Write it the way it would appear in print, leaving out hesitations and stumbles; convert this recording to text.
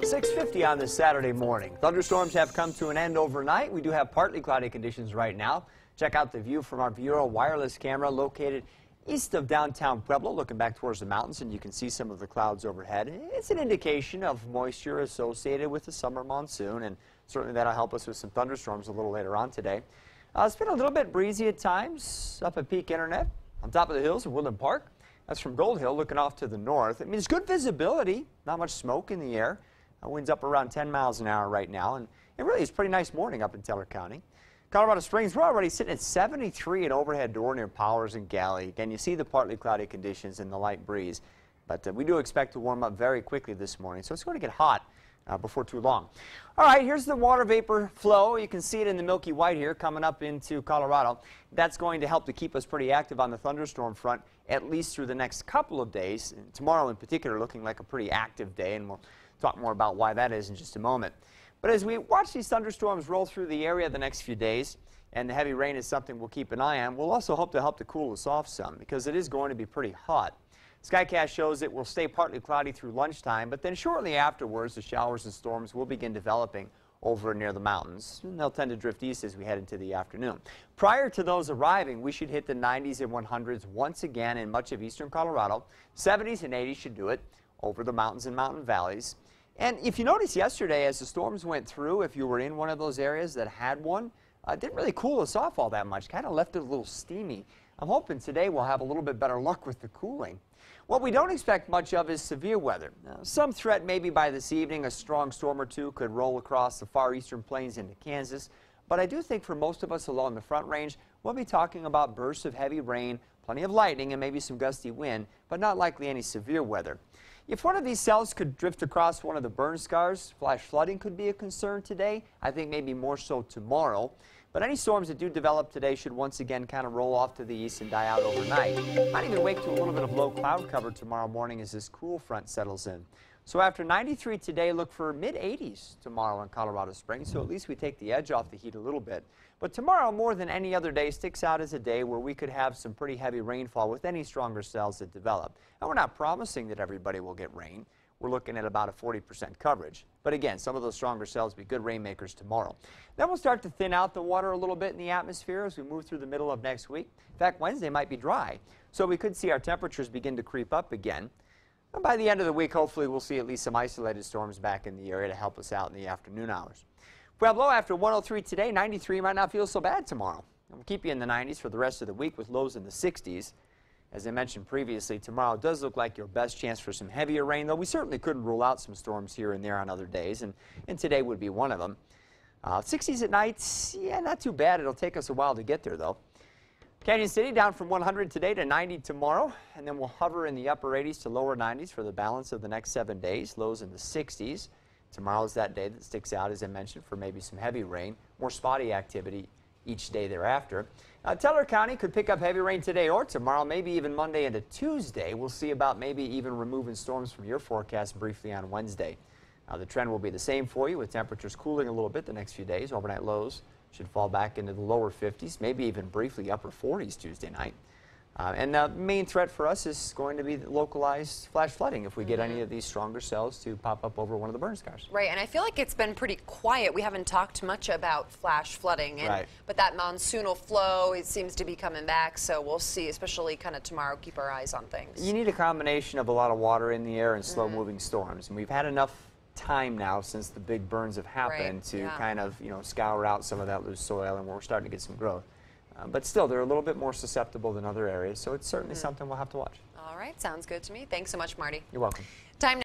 6:50 on this Saturday morning. Thunderstorms have come to an end overnight. We do have partly cloudy conditions right now. Check out the view from our Bureau wireless camera located east of downtown Pueblo, looking back towards the mountains, and you can see some of the clouds overhead. It's an indication of moisture associated with the summer monsoon, and certainly that'll help us with some thunderstorms a little later on today. It's been a little bit breezy at times up at Peak Internet on top of the hills of Woodland Park. That's from Gold Hill looking off to the north. It means good visibility, not much smoke in the air. Winds up around 10 miles an hour right now, and it really is a pretty nice morning up in Teller County. Colorado Springs, we're already sitting at 73 at Overhead Door near Powers and Galley. Again, you see the partly cloudy conditions and the light breeze, but we do expect to warm up very quickly this morning, so it's going to get hot before too long. All right, here's the water vapor flow. You can see it in the Milky White here coming up into Colorado. That's going to help to keep us pretty active on the thunderstorm front, at least through the next couple of days. And tomorrow in particular looking like a pretty active day, and we'll talk more about why that is in just a moment. But as we watch these thunderstorms roll through the area the next few days, and the heavy rain is something we'll keep an eye on, we'll also hope to help to cool us off some because it is going to be pretty hot. Skycast shows it will stay partly cloudy through lunchtime, but then shortly afterwards the showers and storms will begin developing over near the mountains, and they'll tend to drift east as we head into the afternoon. Prior to those arriving, we should hit the 90s and 100s once again in much of eastern Colorado. 70s and 80s should do it over the mountains and mountain valleys. And if you notice yesterday as the storms went through, if you were in one of those areas that had one, it didn't really cool us off all that much, kind of left it a little steamy. I'm hoping today we'll have a little bit better luck with the cooling. What we don't expect much of is severe weather. Some threat maybe by this evening, a strong storm or two could roll across the far eastern plains into Kansas, but I do think for most of us along the Front Range, we'll be talking about bursts of heavy rain, plenty of lightning, and maybe some gusty wind, but not likely any severe weather. If one of these cells could drift across one of the burn scars, flash flooding could be a concern today. I think maybe more so tomorrow. But any storms that do develop today should once again kind of roll off to the east and die out overnight. Might even wake to a little bit of low cloud cover tomorrow morning as this cool front settles in. So after 93 today, look for mid-80s tomorrow in Colorado Springs, so at least we take the edge off the heat a little bit. But tomorrow, more than any other day, sticks out as a day where we could have some pretty heavy rainfall with any stronger cells that develop. And we're not promising that everybody will get rain. We're looking at about a 40% coverage. But again, some of those stronger cells will be good rainmakers tomorrow. Then we'll start to thin out the water a little bit in the atmosphere as we move through the middle of next week. In fact, Wednesday might be dry, so we could see our temperatures begin to creep up again. And by the end of the week, hopefully we'll see at least some isolated storms back in the area to help us out in the afternoon hours. Pueblo, after 103 today, 93 might not feel so bad tomorrow. We'll keep you in the 90s for the rest of the week with lows in the 60s. As I mentioned previously, tomorrow does look like your best chance for some heavier rain, though we certainly couldn't rule out some storms here and there on other days, and today would be one of them. 60s at night, yeah, not too bad. It'll take us a while to get there, though. Canyon City down from 100 today to 90 tomorrow, and then we'll hover in the upper 80s to lower 90s for the balance of the next 7 days, lows in the 60s. Tomorrow's that day that sticks out, as I mentioned, for maybe some heavy rain, more spotty activity each day thereafter. Teller County could pick up heavy rain today or tomorrow, maybe even Monday into Tuesday. We'll see about maybe even removing storms from your forecast briefly on Wednesday. The trend will be the same for you with temperatures cooling a little bit the next few days. Overnight lows should fall back into the lower 50s, maybe even briefly upper 40s Tuesday night. And the main threat for us is going to be the localized flash flooding if we get any of these stronger cells to pop up over one of the burn scars. Right, and I feel like it's been pretty quiet. We haven't talked much about flash flooding, and, but that monsoonal flow, it seems to be coming back, so we'll see, especially kind of tomorrow, keep our eyes on things. You need a combination of a lot of water in the air and slow-moving storms, and we've had enough time now since the big burns have happened to kind of, scour out some of that loose soil, and we're starting to get some growth. But still, they're a little bit more susceptible than other areas, so it's certainly something we'll have to watch. All right, sounds good to me. Thanks so much, Marty. You're welcome. Time